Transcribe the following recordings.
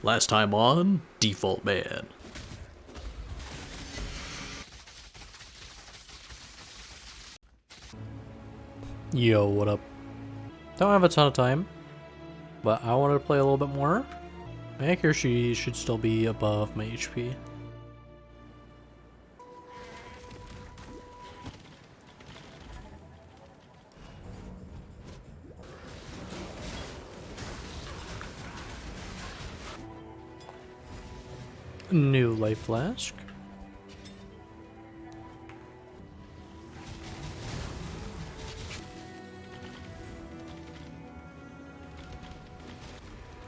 Last time on Default Man. Yo, what up? Don't have a ton of time, but I wanted to play a little bit more. My accuracy should still be above my HP. New life flask.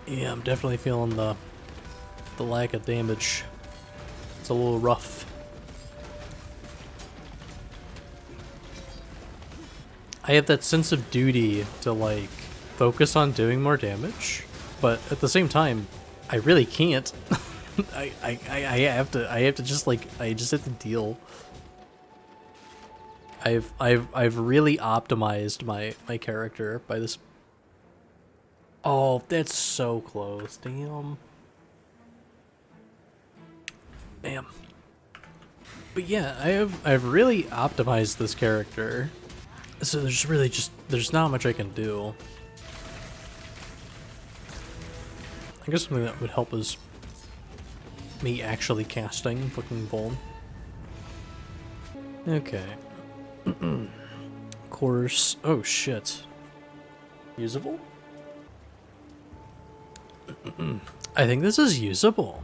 Yeah, I'm definitely feeling the lack of damage. It's a little rough. I have that sense of duty to like focus on doing more damage, but at the same time, I really can't. I have to just like I just have to deal. I've really optimized my character by this. Oh, that's so close. Damn. Damn. But yeah, I've really optimized this character. So there's really just there's not much I can do. I guess something that would help is me actually casting fucking Vuln. Okay. Course. Oh shit. Usable? I think this is usable.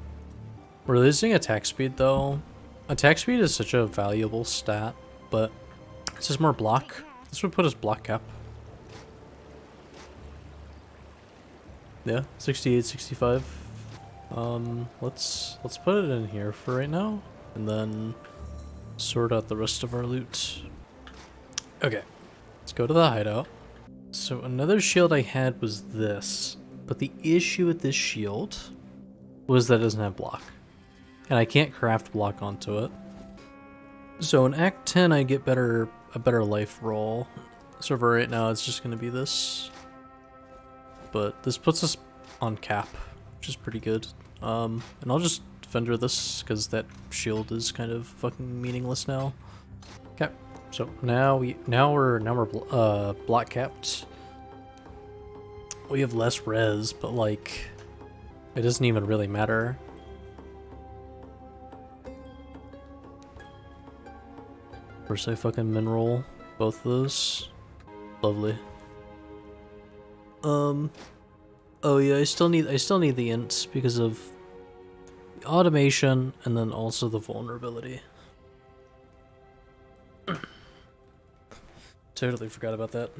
We're losing attack speed though. Attack speed is such a valuable stat, but this is more block. This would put us block cap. Yeah, 68, 65. Let's put it in here for right now, and then sort out the rest of our loot. Okay, let's go to the hideout. So another shield I had was this, but the issue with this shield was that it doesn't have block, and I can't craft block onto it. So in Act 10 I get a better life roll. So for right now it's just gonna be this. But this puts us on cap, which is pretty good. And I'll just defender this because that shield is kind of fucking meaningless now. Okay, so now we're block capped. We have less res, but like it doesn't even really matter. First I fucking mineral both of those. Lovely. Oh yeah, I still need the ints because of the automation and then also the vulnerability. Totally forgot about that.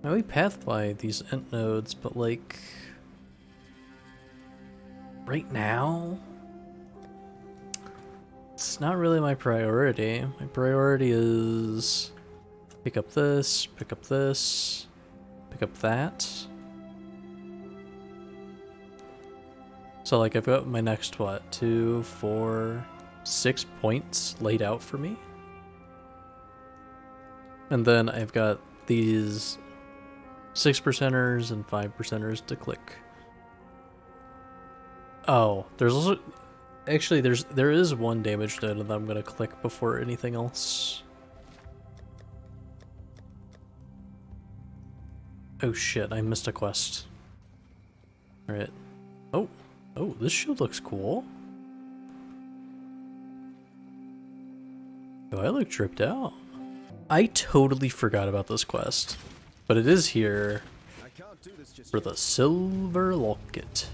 Now we path by these int nodes, but like right now it's not really my priority. My priority is pick up this, pick up this, pick up that. So like I've got my next what, 2, 4, 6 points laid out for me. And then I've got these 6%ers and 5%ers to click. Oh, there's also actually there is one damage node that I'm gonna click before anything else. Oh shit, I missed a quest. Alright. Oh, this shield looks cool. Oh, I look tripped out. I totally forgot about this quest, but it is here for the silver locket.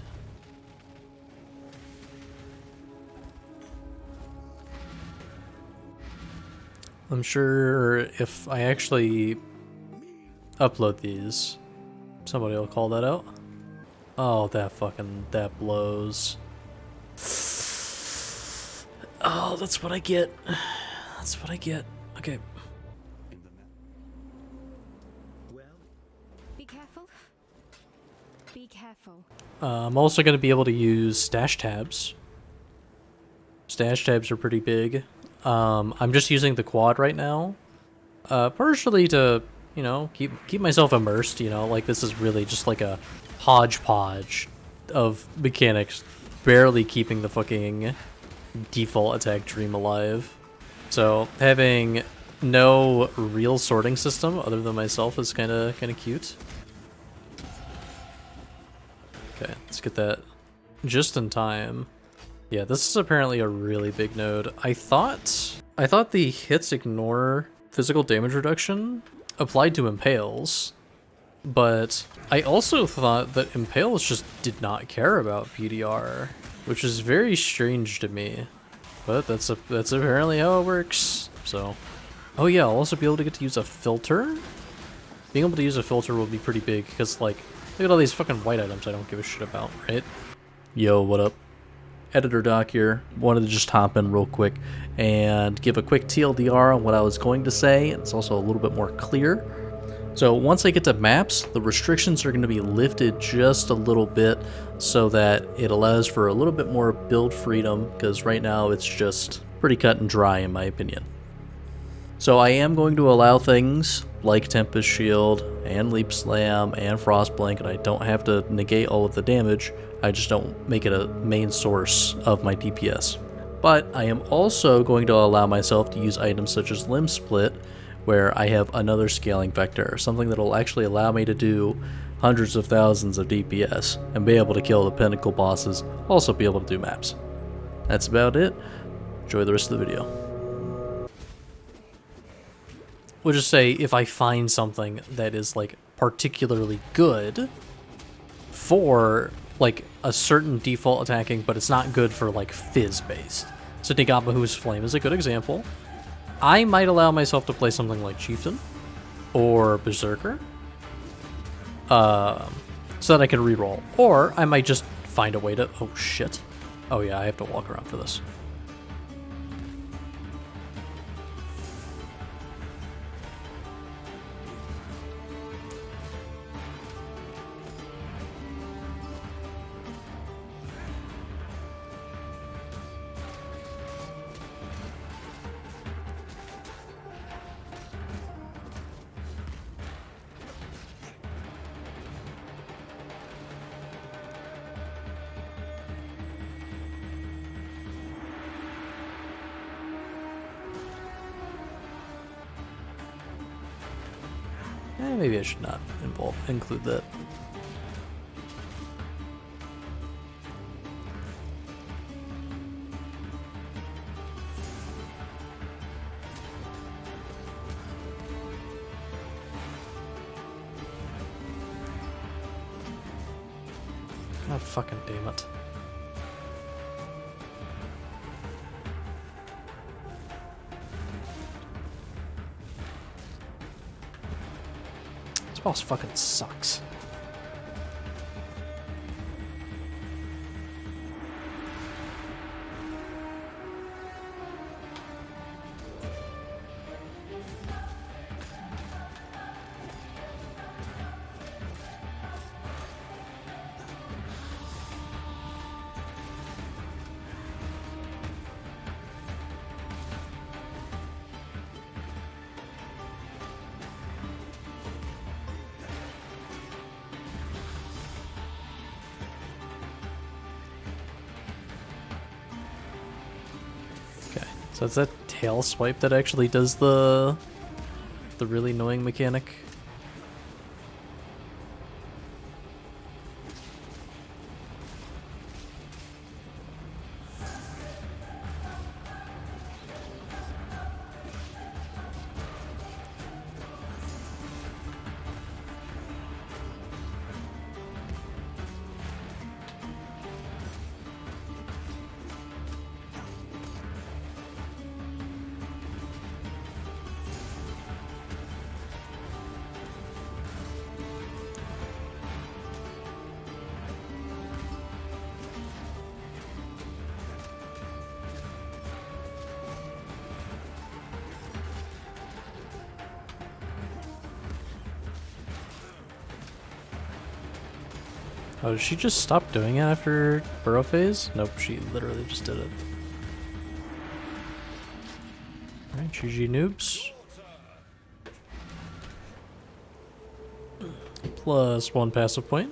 I'm sure if I actually upload these, somebody will call that out. Oh, that blows. Oh, that's what I get. That's what I get. Okay. Be careful. Be careful. I'm also going to be able to use stash tabs. Stash tabs are pretty big. I'm just using the quad right now. Partially to, you know, keep myself immersed, you know, like this is really just like a hodgepodge of mechanics barely keeping the fucking default attack dream alive. So having no real sorting system other than myself is kind of cute. Okay, let's get that just in time. Yeah, this is apparently a really big node. I thought the hits ignore physical damage reduction applied to impales, but I also thought that impales just did not care about PDR, which is very strange to me. But that's apparently how it works. So, oh yeah, I'll also be able to get to use a filter. Being able to use a filter will be pretty big because, like, look at all these fucking white items I don't give a shit about, right? Yo, what up? Editor Doc here. Wanted to just hop in real quick and give a quick TLDR on what I was going to say. It's also a little bit more clear. So once I get to maps, the restrictions are going to be lifted just a little bit so that it allows for a little bit more build freedom, because right now it's just pretty cut and dry in my opinion. So I am going to allow things like Tempest Shield and Leap Slam and Frostblink, and I don't have to negate all of the damage. I just don't make it a main source of my DPS. But I am also going to allow myself to use items such as Limb Split, where I have another scaling vector, something that will actually allow me to do hundreds of thousands of DPS and be able to kill the pinnacle bosses, also be able to do maps. That's about it. Enjoy the rest of the video. We'll just say if I find something that is like particularly good for like a certain default attacking, but it's not good for like fizz based. So Nigabahu's Flame is a good example. I might allow myself to play something like Chieftain or Berserker so that I can reroll. Or I might just find a way to... Oh, shit. Oh, yeah, I have to walk around for this. Maybe I should not include that. God fucking damn it. This boss fucking sucks. So it's that tail swipe that actually does the really annoying mechanic. Oh, did she just stop doing it after burrow phase? Nope, she literally just did it. Alright, GG noobs. plus 1 passive point.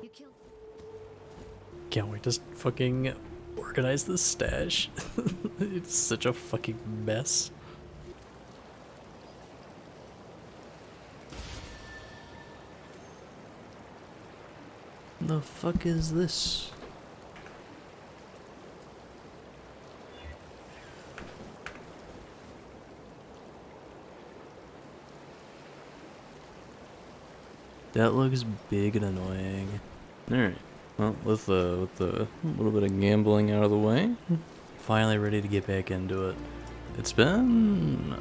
You killed. Can't wait to fucking organize this stash. It's such a fucking mess. The fuck is this? That looks big and annoying. Alright. Well, with the little bit of gambling out of the way, finally ready to get back into it. It's been...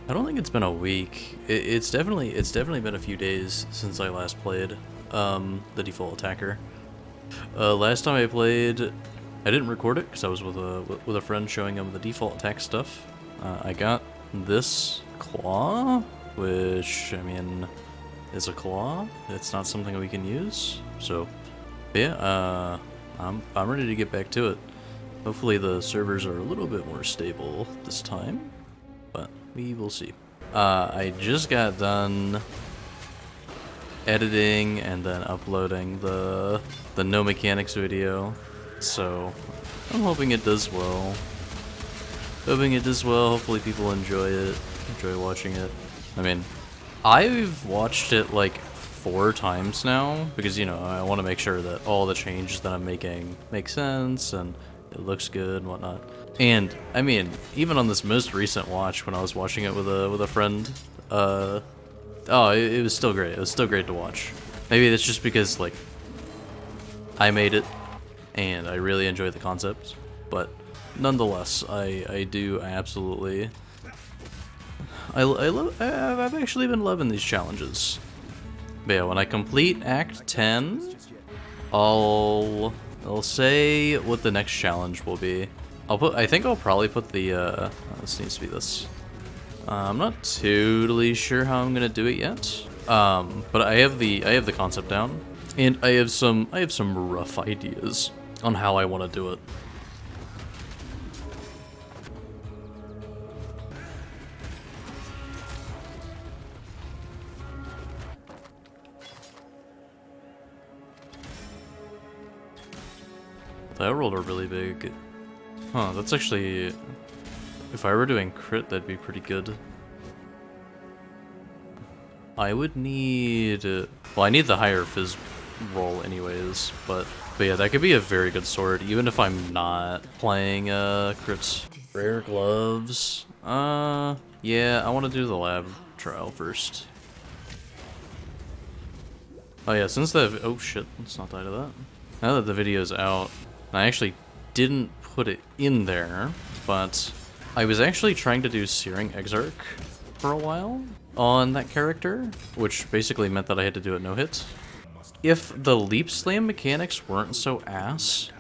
I don't think it's been a week. It's definitely been a few days since I last played the default attacker. Last time I played, I didn't record it because I was with a friend showing him the default attack stuff. I got this claw, which, I mean, is a claw. It's not something we can use. So, yeah, I'm ready to get back to it. Hopefully the servers are a little bit more stable this time, but we will see. I just got done editing and then uploading the no mechanics video, so I'm hoping it does well. Hopefully people enjoy it, enjoy watching it. I mean, I've watched it like 4 times now because, you know, I want to make sure that all the changes that I'm making make sense and it looks good and whatnot. And I mean, even on this most recent watch, when I was watching it with a friend, oh, it was still great. It was still great to watch. Maybe that's just because, like, I made it and I really enjoy the concept, but nonetheless, I absolutely, I've actually been loving these challenges. But yeah, when I complete Act 10, I'll say what the next challenge will be. I think I'll probably put the, this needs to be this. I'm not totally sure how I'm gonna do it yet. But I have the concept down, and I have some rough ideas on how I want to do it. That rolled a really big... Huh, that's actually... If I were doing crit, that'd be pretty good. I would need... Well, I need the higher fizz roll anyways, but yeah, that could be a very good sword, even if I'm not playing crits. Rare gloves. Yeah, I want to do the lab trial first. Oh yeah, since the... Oh shit, let's not die to that. Now that the video's out, I actually didn't put it in there, but I was actually trying to do Searing Exarch for a while on that character, which basically meant that I had to do it no-hit. If the Leap Slam mechanics weren't so ass,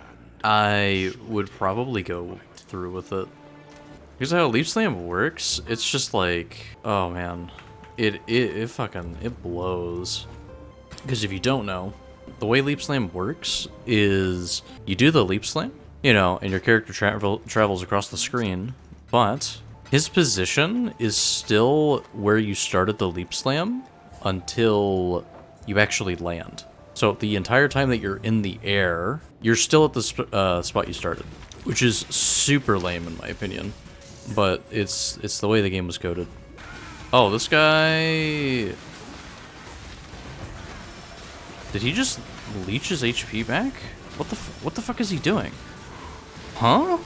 I would probably go through with it. Because how Leap Slam works, it's just like, oh man, it fucking, it blows. Because if you don't know, the way Leap Slam works is you do the Leap Slam, you know, and your character travels across the screen, but his position is still where you started the Leap Slam until you actually land. So the entire time that you're in the air, you're still at the spot you started, which is super lame in my opinion, but it's the way the game was coded. Oh, this guy... Did he just leech his HP back? What the fuck is he doing? Huh?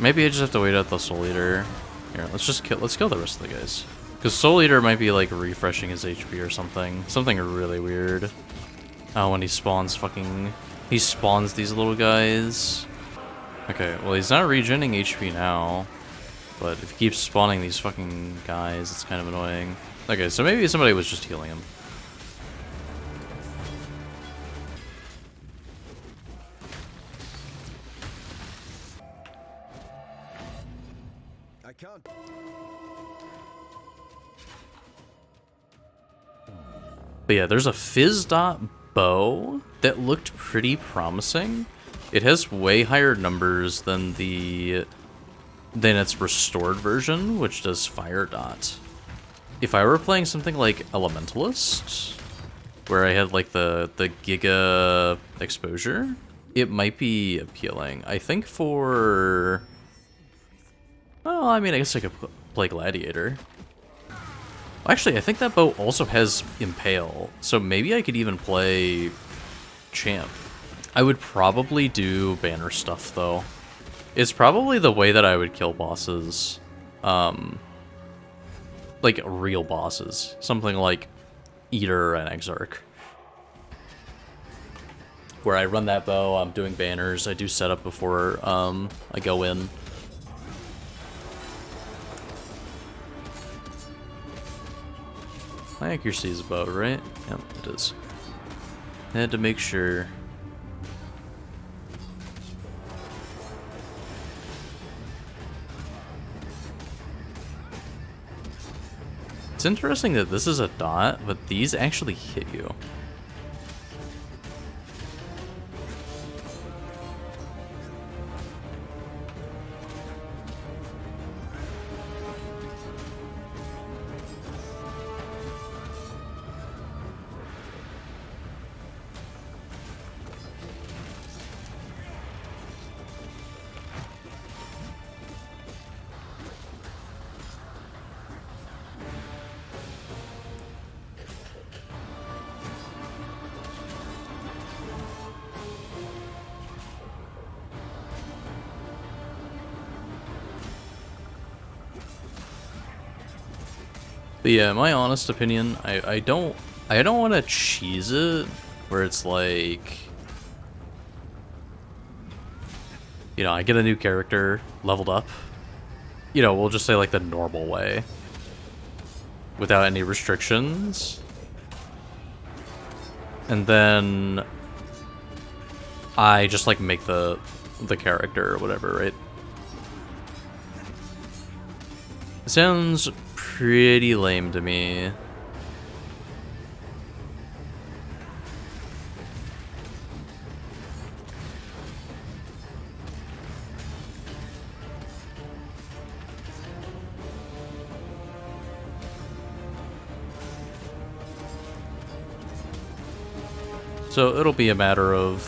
Maybe I just have to wait out the Soul Eater. Here, let's kill the rest of the guys. Because Soul Eater might be like refreshing his HP or something. Something really weird. Oh, when he spawns he spawns these little guys. Okay, well he's not regenerating HP now. But if he keeps spawning these fucking guys, it's kind of annoying. Okay, so maybe somebody was just healing him. But yeah, there's a Fizz Dot bow that looked pretty promising. It has way higher numbers than its restored version, which does Fire Dot. if I were playing something like Elementalist, where I had like the Giga exposure, it might be appealing. I think for... Well, I mean, I guess I could play Gladiator. Actually, I think that bow also has Impale, so maybe I could even play Champ. I would probably do banner stuff, though. It's probably the way that I would kill bosses. Like, real bosses. Something like Eater and Exarch. Where I run that bow, I'm doing banners, I do setup before I go in. My accuracy is about right. Yep, it is. I had to make sure. It's interesting that this is a dot, but these actually hit you. But yeah, my honest opinion, I don't want to cheese it where it's like, you know, I get a new character leveled up. You know, we'll just say like the normal way without any restrictions. And then I just like make the character or whatever, right? It sounds pretty lame to me. So it'll be a matter of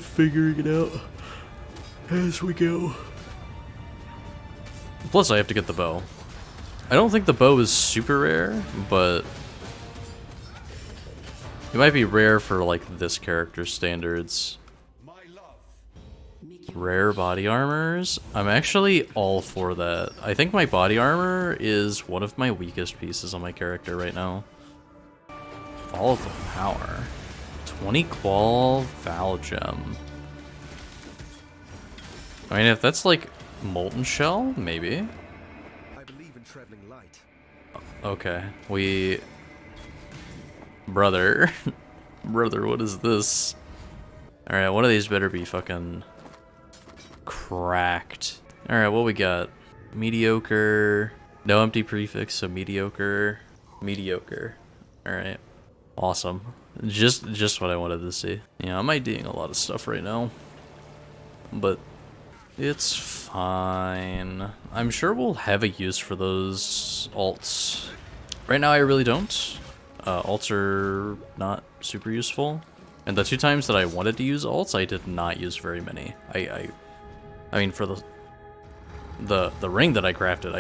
figuring it out as we go. Plus, I have to get the bow. I don't think the bow is super rare, but it might be rare for like this character standards. Rare body armors? I'm actually all for that. I think my body armor is one of my weakest pieces on my character right now. All of the power. 20 qual Val Gem. I mean, if that's like Molten Shell, maybe. I believe in traveling light. Okay, we... Brother. Brother, what is this? Alright, one of these better be fucking... cracked. Alright, what we got? Mediocre. No empty prefix, so mediocre. Mediocre. Alright. Awesome. Just what I wanted to see. Yeah, I'm IDing a lot of stuff right now. But it's fine. I'm sure we'll have a use for those alts. Right now I really don't. Alts are not super useful. And the 2 times that I wanted to use alts, I did not use very many. I mean, for the ring that I crafted,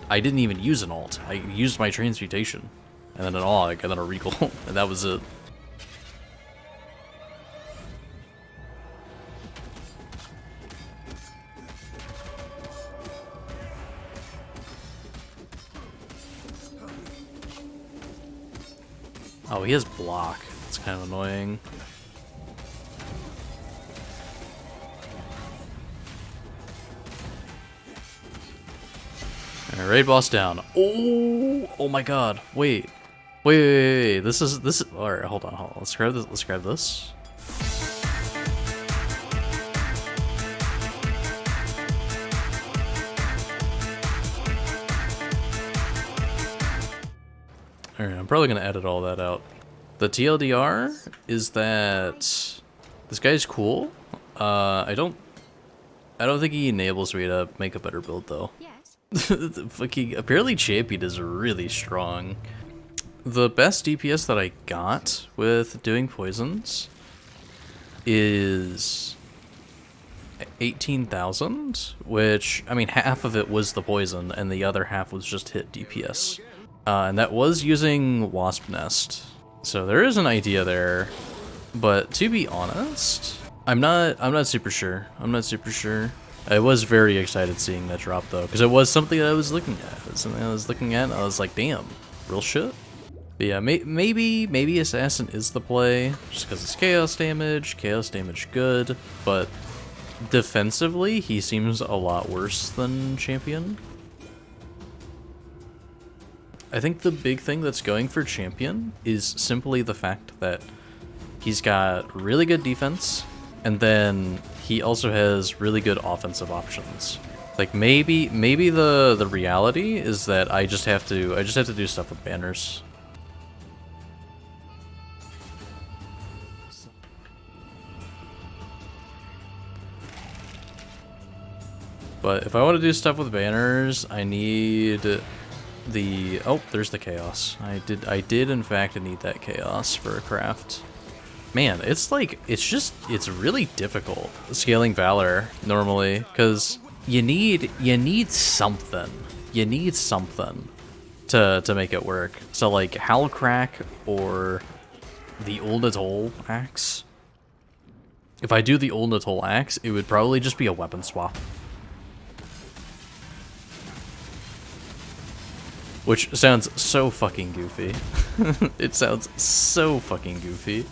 I didn't even use an alt. I used my transmutation, and then an aug, and then a recall, and that was it. Oh, he has block. It's kind of annoying. Alright, raid boss down. Oh my god. Wait. This is alright, hold on. Let's grab this. Alright, I'm probably gonna edit all that out. The TLDR is that this guy's cool. I don't I don't think he enables me to make a better build though. Yes. Fucking apparently Champion is really strong. The best DPS that I got with doing poisons is 18,000, which, I mean, half of it was the poison and the other half was just hit DPS. And that was using Wasp Nest. So there is an idea there, but to be honest, I'm not super sure. I'm not super sure. I was very excited seeing that drop though, because it was something that I was looking at. It was something I was looking at and I was like, damn, real shit? But yeah, maybe Assassin is the play, just because it's chaos damage good, but defensively, he seems a lot worse than Champion. I think the big thing that's going for Champion is simply the fact that he's got really good defense, and then he also has really good offensive options. Like maybe the reality is that I just have to do stuff with banners. But if I want to do stuff with banners, I need the... Oh, there's the chaos. I did in fact need that chaos for a craft. Man, it's like, it's really difficult scaling Valor normally, because you need something. You need something to make it work. So like Howlcrack or the Old Atoll Axe. If I do the Old Atoll Axe, it would probably just be a weapon swap. Which sounds so fucking goofy. It sounds so fucking goofy.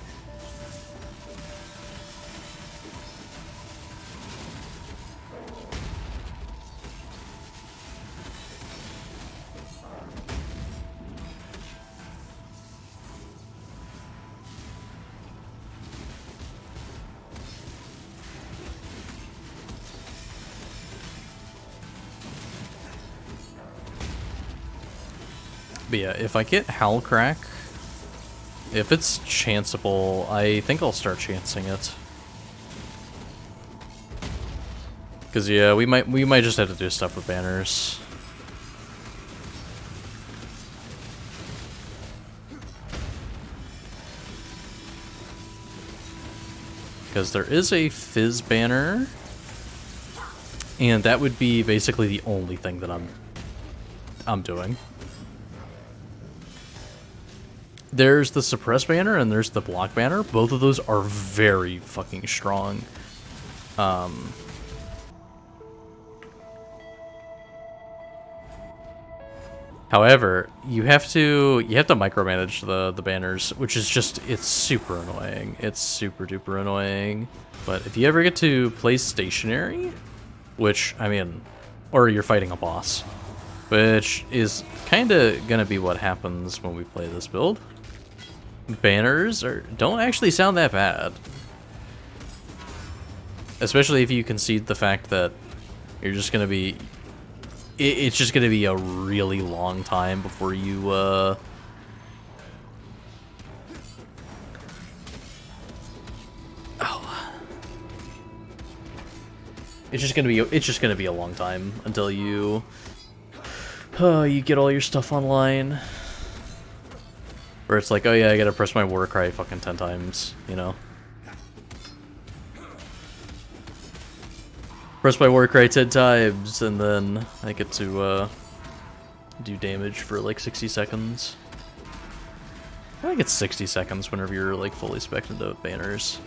But yeah, if I get Howlcrack, if it's chanceable, I think I'll start chancing it. Cause yeah, we might just have to do stuff with banners. Because there is a Fizz banner, and that would be basically the only thing that I'm doing. There's the Suppress banner and there's the Block banner. Both of those are very fucking strong. However, you have to micromanage the banners, which is just, it's super annoying. It's super duper annoying. But if you ever get to play stationary, which, I mean, or you're fighting a boss, which is kind of gonna be what happens when we play this build. Banners don't actually sound that bad. Especially if you concede the fact that you're just gonna be... It's just gonna be a really long time before you, Oh. It's just gonna be a long time until you... you get all your stuff online. Where it's like, oh yeah, I gotta press my war cry fucking 10 times, you know? Press my war cry 10 times, and then I get to, do damage for like 60 seconds. I think it's 60 seconds whenever you're like fully spec'd into banners.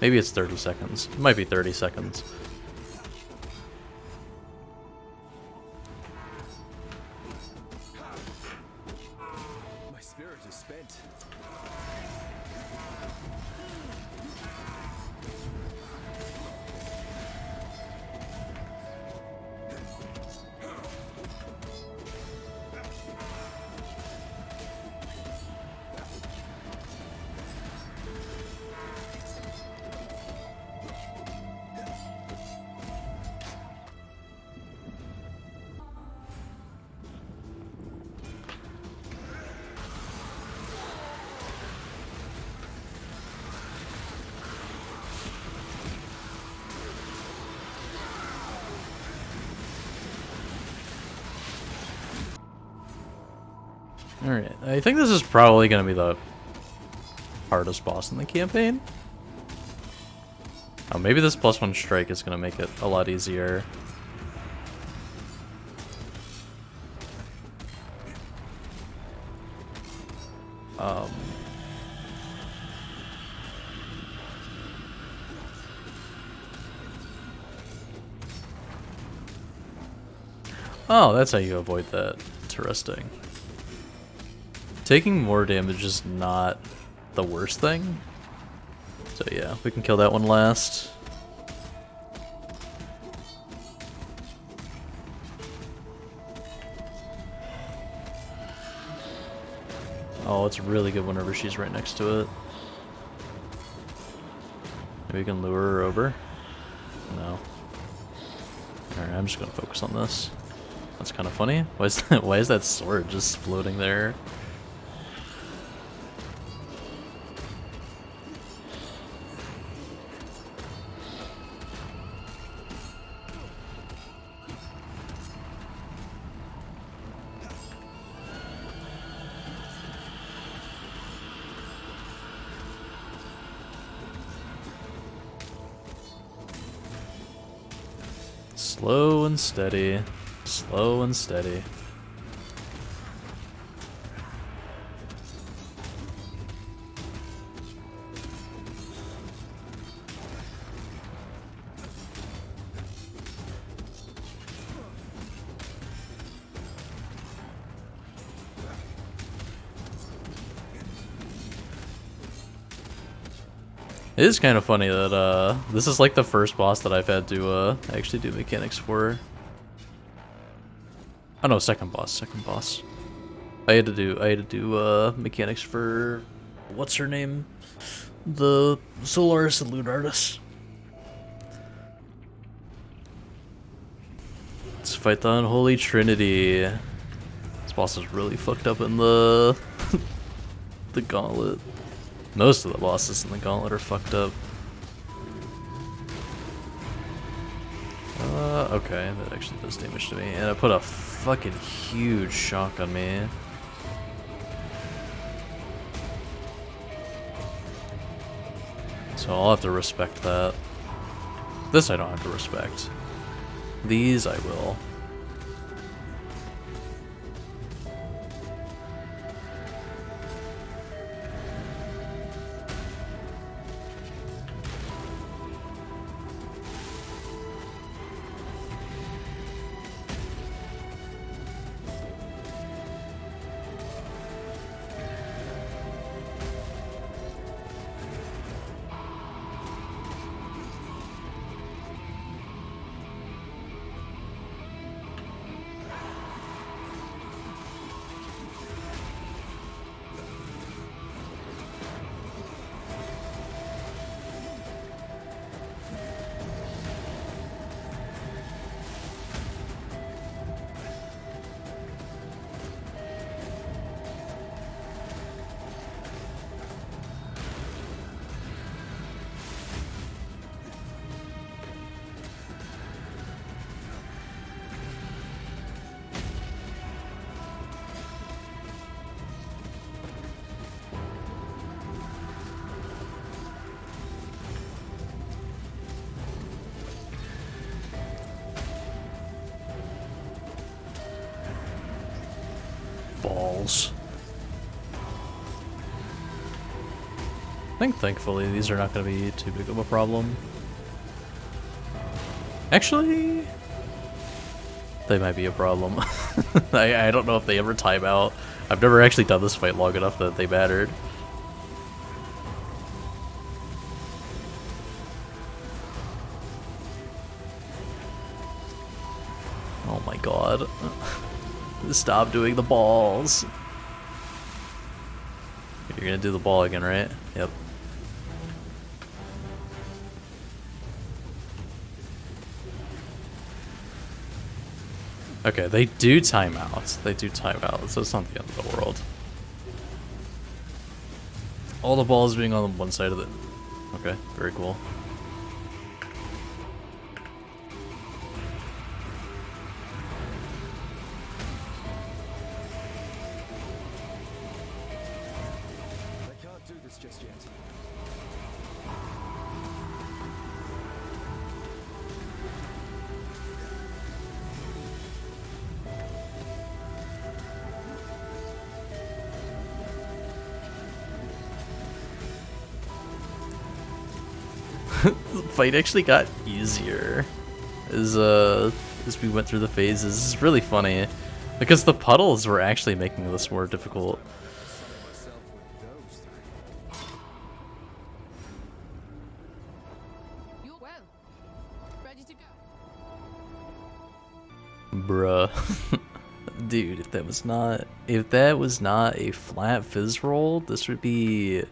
Maybe it's 30 seconds. It might be 30 seconds. My spirit is spent. Alright, I think this is probably gonna be the hardest boss in the campaign. Oh, maybe this +1 strike is gonna make it a lot easier. Oh, that's how you avoid that. Interesting. Taking more damage is not the worst thing. So yeah, we can kill that one last. Oh, it's really good whenever she's right next to it. Maybe we can lure her over? No. Alright, I'm just gonna focus on this. That's kind of funny. Why is that sword just floating there? Slow and steady. Slow and steady. It is kind of funny that this is like the first boss that I've had to actually do mechanics for. Oh no, second boss. I had to do mechanics for what's her name? The Solaris and Loot Artist. Let's fight the unholy trinity. This boss is really fucked up in the the gauntlet. Most of the bosses in the gauntlet are fucked up. Okay, that actually does damage to me. And I put a fucking huge shock on me. So I'll have to respect that. This I don't have to respect. These I will. Balls. I think thankfully these are not going to be too big of a problem. Actually, they might be a problem. I don't know if they ever time out. I've never actually done this fight long enough that they mattered. Oh my god. Stop doing the balls. You're gonna do the ball again, right? Yep. Okay, they do time out. They do time out, so it's not the end of the world. All the balls being on one side of it. Okay, very cool. The fight actually got easier as we went through the phases. This is really funny because the puddles were actually making this more difficult. Myself with those three. You're well. Ready to go. Bruh. Dude, if that was not a flat fizz roll, this would be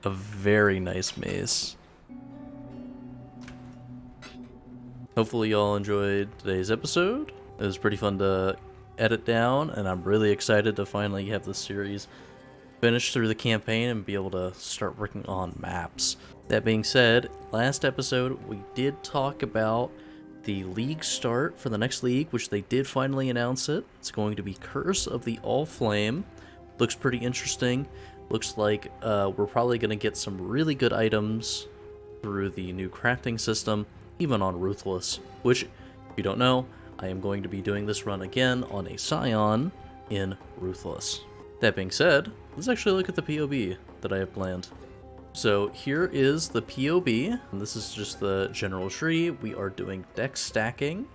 a very nice mace. Hopefully y'all enjoyed today's episode. It was pretty fun to edit down, and I'm really excited to finally have this series finish through the campaign and be able to start working on maps. That being said, last episode we did talk about the league start for the next league, which they did finally announce it. It's going to be Curse of the All Flame. Looks pretty interesting. Looks like we're probably going to get some really good items through the new crafting system, even on Ruthless, which, if you don't know, I am going to be doing this run again on a Scion in Ruthless. That being said, let's actually look at the POB that I have planned. So here is the POB, and this is just the general tree. We are doing deck stacking,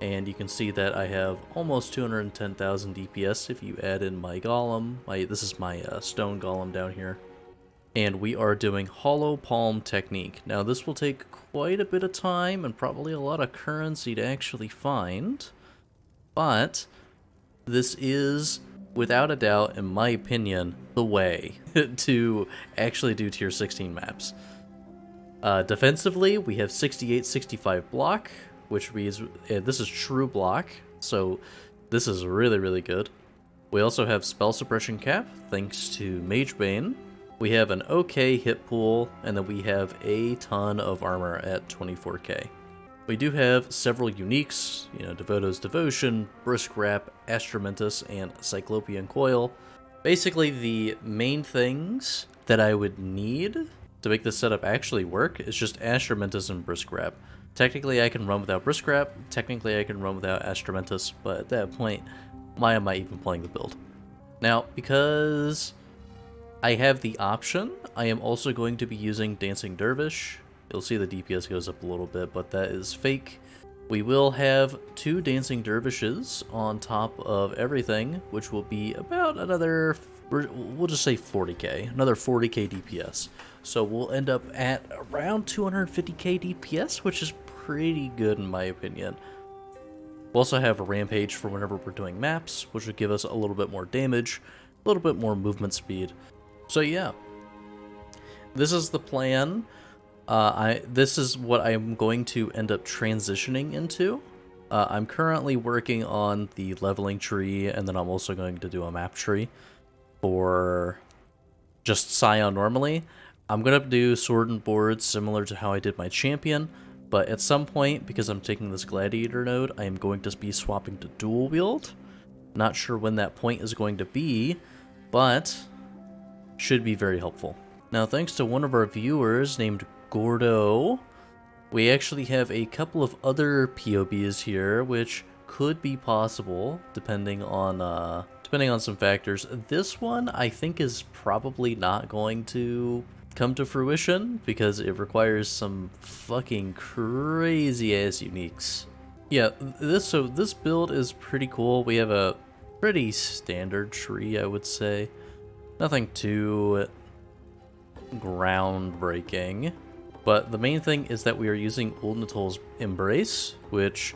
and you can see that I have almost 210,000 DPS if you add in my golem. This is my stone golem down here. And we are doing hollow palm technique. Now this will take quite a bit of time and probably a lot of currency to actually find, but this is, without a doubt, in my opinion, the way to actually do tier 16 maps. Defensively, we have 68-65 block, which means this is true block, so this is really, really good. We also have spell suppression cap, thanks to Magebane. We have an okay hit pool, and then we have a ton of armor at 24k. We do have several uniques, Devoto's Devotion, Brisk Wrap, Astramentus, and Cyclopean Coil. Basically, the main things that I would need to make this setup actually work is just Astramentus and Brisk Wrap. Technically, I can run without Brisk Wrap, technically I can run without Astramentus, but at that point, why am I even playing the build? Now, because I have the option, I am also going to be using Dancing Dervish. You'll see the DPS goes up a little bit, but that is fake. We will have 2 Dancing Dervishes on top of everything, which will be about another, we'll just say 40k, another 40k DPS. So we'll end up at around 250k DPS, which is pretty good in my opinion. We'll also have a Rampage for whenever we're doing maps, which would give us a little bit more damage, a little bit more movement speed. So yeah, this is the plan. This is what I'm going to end up transitioning into. I'm currently working on the leveling tree, and then I'm also going to do a map tree for just Scion normally. I'm going to do sword and board similar to how I did my champion, but at some point, because I'm taking this gladiator node, I am going to be swapping to dual wield. Not sure when that point is going to be, but should be very helpful. Now, thanks to one of our viewers named Gordo, we actually have a couple of other POBs here, which could be possible depending on some factors. This one I think is probably not going to come to fruition because it requires some fucking crazy ass uniques. Yeah, this build is pretty cool. We have a pretty standard tree, I would say. Nothing too groundbreaking. But the main thing is that we are using Uldnatol's Embrace, which,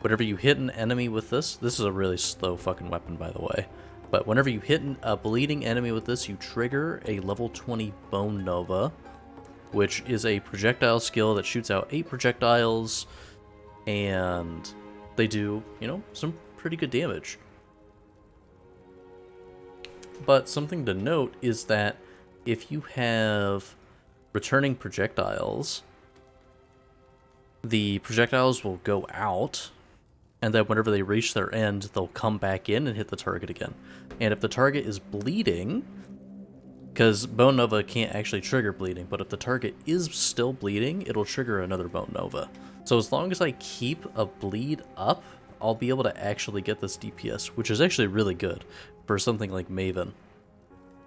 whenever you hit an enemy with this is a really slow fucking weapon, by the way. But whenever you hit a bleeding enemy with this, you trigger a level 20 Bone Nova, which is a projectile skill that shoots out 8 projectiles, and they do, some pretty good damage. But something to note is that if you have returning projectiles, the projectiles will go out, and then whenever they reach their end, they'll come back in and hit the target again. And if the target is bleeding, Because Bone Nova can't actually trigger bleeding, but if the target is still bleeding, it'll trigger another Bone Nova. So as long as I keep a bleed up, I'll be able to actually get this DPS, which is actually really good for something like Maven.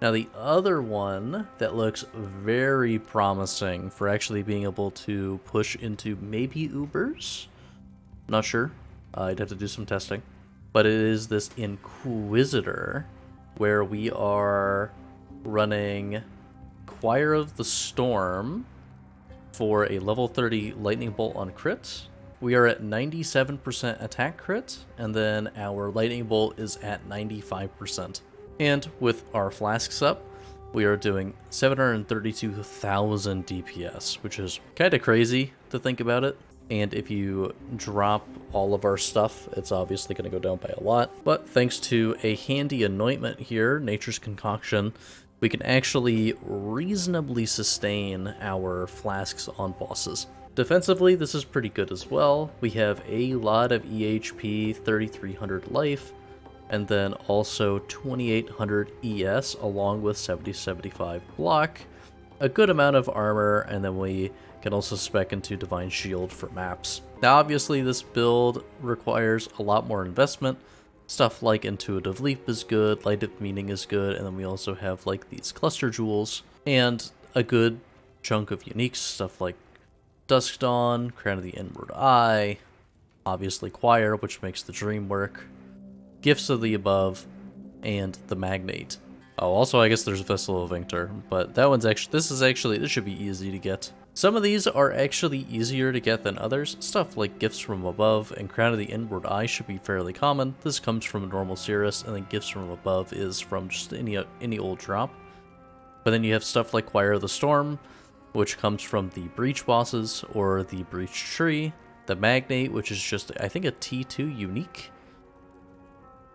Now the other one that looks very promising for actually being able to push into maybe Ubers? Not sure. I'd have to do some testing. But it is this Inquisitor, where we are running Choir of the Storm for a level 30 Lightning Bolt on crit. We are at 97% attack crit, and then our Lightning Bolt is at 95%. And with our flasks up, we are doing 732,000 DPS, which is kind of crazy to think about it. And if you drop all of our stuff, it's obviously going to go down by a lot. But thanks to a handy anointment here, Nature's Concoction, we can actually reasonably sustain our flasks on bosses. Defensively, this is pretty good as well. We have a lot of EHP, 3300 life, and then also 2800 ES along with 70-75 block, a good amount of armor, and then we can also spec into Divine Shield for maps. Now obviously this build requires a lot more investment. Stuff like Intuitive Leap is good, Light of Meaning is good, and then we also have like these cluster jewels, and a good chunk of uniques, stuff like Dusk Dawn, Crown of the Inward Eye, obviously Choir, which makes the dream work, Gifts of the Above, and the Magnate. Oh, also I guess there's Vessel of Inctor, but that one's actually, this should be easy to get. Some of these are actually easier to get than others. Stuff like Gifts from Above and Crown of the Inward Eye should be fairly common. This comes from a normal Cirrus, and then Gifts from Above is from just any old drop. But then you have stuff like Choir of the Storm, which comes from the Breach bosses or the Breach Tree. The Magnate, which is just, I think, a T2 unique.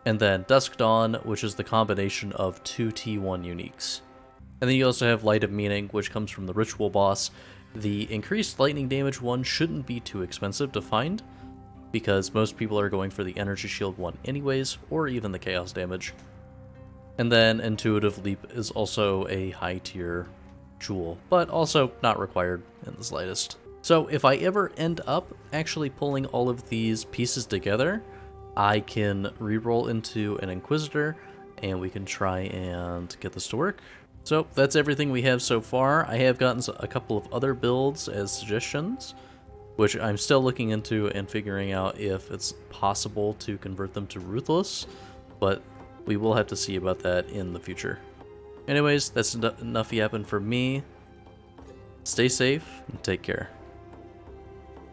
And then Dusk Dawn, which is the combination of two T1 uniques. And then you also have Light of Meaning, which comes from the Ritual boss. The increased lightning damage one shouldn't be too expensive to find, because most people are going for the Energy Shield one anyways, or even the Chaos damage. And then Intuitive Leap is also a high tier jewel, but also not required in the slightest. So if I ever end up actually pulling all of these pieces together, I can reroll into an Inquisitor, and we can try and get this to work. So that's everything we have so far. I have gotten a couple of other builds as suggestions, which I'm still looking into and figuring out if it's possible to convert them to Ruthless, but we will have to see about that in the future. Anyways, that's enough yapping for me. Stay safe and take care.